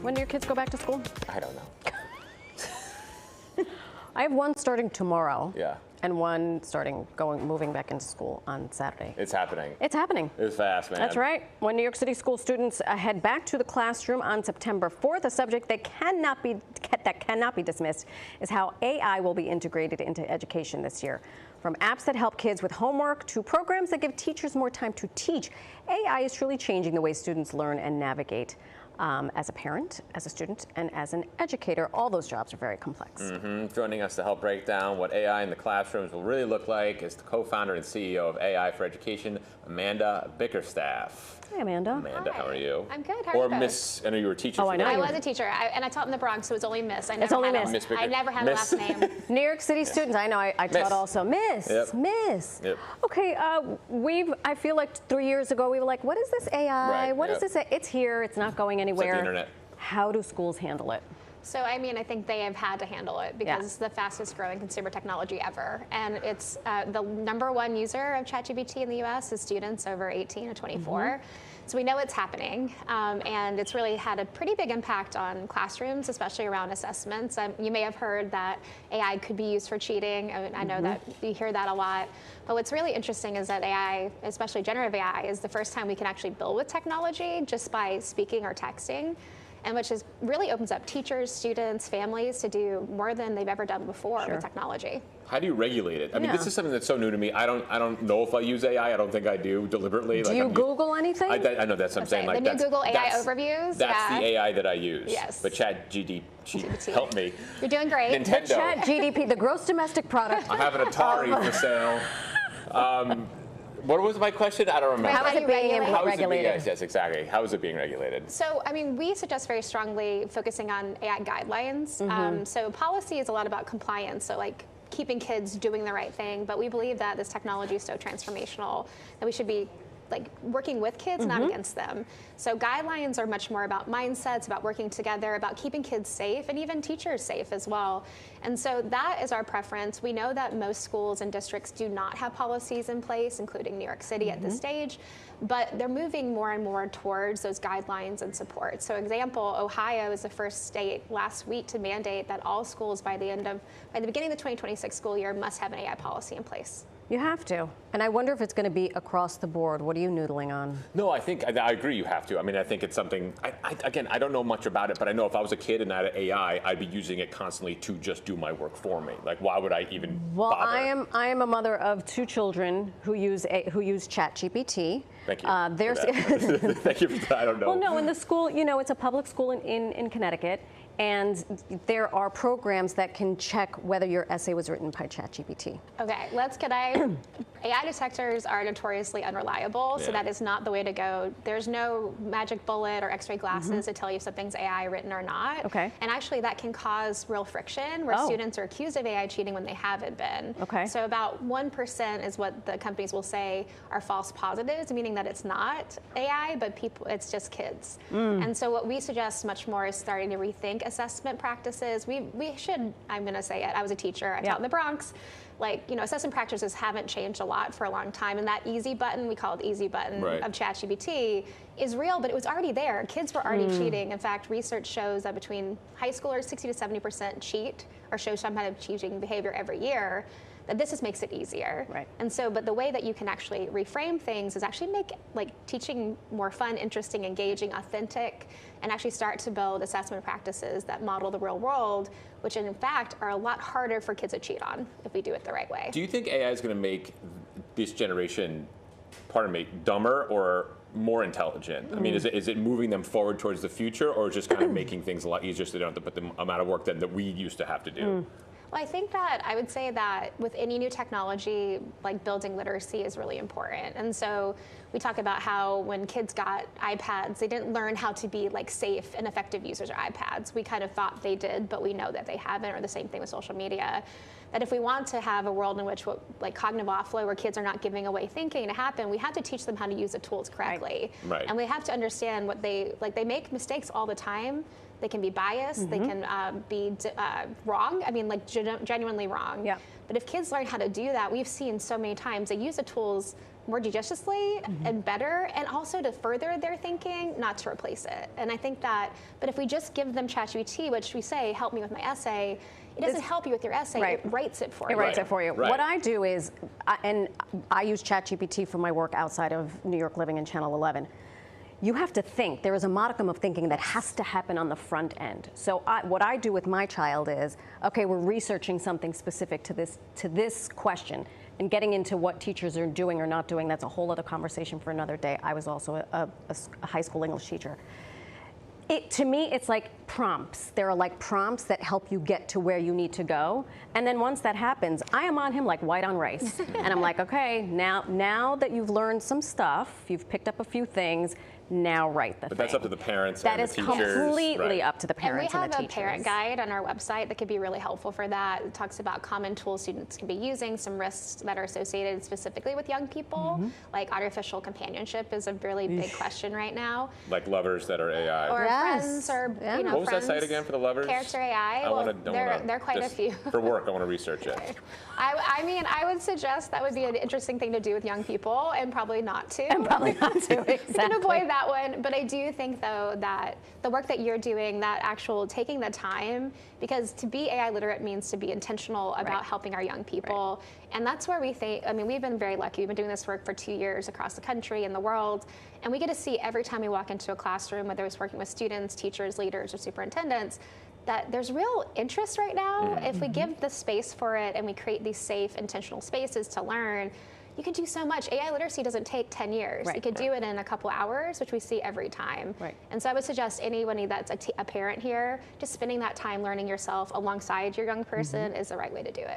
When do your kids go back to school? I don't know. I have one starting tomorrow. Yeah. And one moving back into school on Saturday. It's happening. It's happening. It's fast, man. That's right. When New York City school students head back to the classroom on September 4th, a subject that cannot be dismissed is how AI will be integrated into education this year. From apps that help kids with homework to programs that give teachers more time to teach, AI is truly changing the way students learn and navigate. As a parent, as a student, and as an educator, all those jobs are very complex. Joining us to help break down what AI in the classrooms will really look like is the co-founder and CEO of AI for Education, Amanda Bickerstaff. Hi, Amanda. Amanda, Hi. how are you? I'm good. How are you guys? Miss, I know you were a teacher. Oh, I know. I was a teacher, and I taught in the Bronx, so it's only Miss. It's only Miss. Miss Bicker. I never had Miss. a last name. New York City students, I know, I taught Miss. also. Miss, Yep. Miss. Yep. Okay, I feel like 3 years ago, we were like, what is this AI? Right, What is yep. this? It's here, it's not going anywhere. the internet. How do schools handle it? So, I mean, I think they have had to handle it because it's the fastest growing consumer technology ever. And it's the #1 user of ChatGPT in the US is students over 18 or 24. So we know it's happening, and it's really had a pretty big impact on classrooms, especially around assessments. You may have heard that AI could be used for cheating. I know that you hear that a lot. But what's really interesting is that AI, especially generative AI, is the first time we can actually build with technology just by speaking or texting. And which is really opens up teachers, students, families to do more than they've ever done before with technology. How do you regulate it? I mean, this is something that's so new to me. I don't know if I use AI. I don't think I do deliberately. Do you Google anything? I know that's what I'm saying. The new Google AI overviews. That's the AI that I use. Yes. But ChatGPT, help me. You're doing great. Nintendo. The ChatGPT, the gross domestic product. I have an Atari for sale. What was my question? I don't remember. How is it being How is it regulated? yes, exactly. How is it being regulated? So, I mean, we suggest very strongly focusing on AI guidelines. So policy is a lot about compliance. So like keeping kids doing the right thing. But we believe that this technology is so transformational that we should be like working with kids, not against them. So guidelines are much more about mindsets, about working together, about keeping kids safe, and even teachers safe as well. And so that is our preference. We know that most schools and districts do not have policies in place, including New York City at this stage, but they're moving more and more towards those guidelines and support. So example, Ohio is the first state last week to mandate that all schools by the beginning of the 2026 school year must have an AI policy in place. You have to. And I wonder if it's going to be across the board. What are you noodling on? No, I agree you have to. I mean, I think it's something, again, I don't know much about it, but I know if I was a kid and I had AI, I'd be using it constantly to just do my work for me. Like, why would I even bother? I am a mother of 2 children who use ChatGPT. Thank you. Thank you for that. I don't know. Well, no, in the school, you know, it's a public school in Connecticut, and there are programs that can check whether your essay was written by ChatGPT. Okay, AI detectors are notoriously unreliable, so that is not the way to go. There's no magic bullet or x-ray glasses to tell you if something's AI written or not. Okay. And actually that can cause real friction where students are accused of AI cheating when they haven't been. Okay. So about 1% is what the companies will say are false positives, meaning that it's not AI, but it's just kids. And so what we suggest much more is starting to rethink assessment practices. We should, I'm going to say it, I was a teacher, I taught in the Bronx. Like, you know, assessment practices haven't changed a lot for a long time, and that easy button, we call it the easy button of ChatGPT, is real, but it was already there. Kids were already cheating. In fact, research shows that between high schoolers, 60 to 70% cheat or show some kind of cheating behavior every year. That this just makes it easier. Right. And so, but the way that you can actually reframe things is actually make like teaching more fun, interesting, engaging, authentic, and actually start to build assessment practices that model the real world, which in fact are a lot harder for kids to cheat on if we do it the right way. Do you think AI is going to make this generation, dumber or more intelligent? I mean, is it moving them forward towards the future, or just kind of making things a lot easier so they don't have to put the amount of work that we used to have to do? Well, I would say that with any new technology, like building literacy is really important. And so we talk about how when kids got iPads, they didn't learn how to be like safe and effective users of iPads. We kind of thought they did, but we know that they haven't, or the same thing with social media. That if we want to have a world in which like cognitive offload, where kids are not giving away thinking to happen, we have to teach them how to use the tools correctly. Right. And we have to understand they make mistakes all the time. They can be biased, they can be wrong, I mean like genuinely wrong. Yeah. But if kids learn how to do that, we've seen so many times, they use the tools more judiciously and better, and also to further their thinking, not to replace it. And I think that, but if we just give them ChatGPT, which we say, help me with my essay, it doesn't help you with your essay, right. it writes it for you. It writes it for you. Right. What I do is, and I use ChatGPT for my work outside of New York Living and Channel 11. You have to think. There is a modicum of thinking that has to happen on the front end. So what I do with my child is, okay, we're researching something specific to this question, and getting into what teachers are doing or not doing. That's a whole other conversation for another day. I was also a high school English teacher. To me, it's like prompts. There are like prompts that help you get to where you need to go. And then once that happens, I am on him like white on rice. And I'm like, okay, now that you've learned some stuff, you've picked up a few things, now write the thing. But that's up to the parents That and is the teachers. completely right. up to the parents and the And we teachers. have a parent guide on our website that could be really helpful for that. It talks about common tools students can be using, some risks that are associated specifically with young people, like artificial companionship is a really big question right now. Like lovers that are AI. Or Yes. friends, or Yeah. you know, What was that friends. site again for the lovers? Character AI. I Well, want to. there are quite a few. For work, I want to research it. I mean, I would suggest that would be an interesting thing to do with young people, and probably not to. And probably not to, You exactly. can avoid that one, but I do think though that the work that you're doing, that actual taking the time, because to be AI literate means to be intentional about helping our young people. And that's where we think, I mean, we've been very lucky. We've been doing this work for 2 years across the country and the world. And we get to see every time we walk into a classroom, whether it's working with students, teachers, leaders, or superintendents, that there's real interest right now. If we give the space for it and we create these safe, intentional spaces to learn, you can do so much. AI literacy doesn't take 10 years. You could do it in a couple hours, which we see every time. And so I would suggest anybody that's a parent here, just spending that time learning yourself alongside your young person is the right way to do it.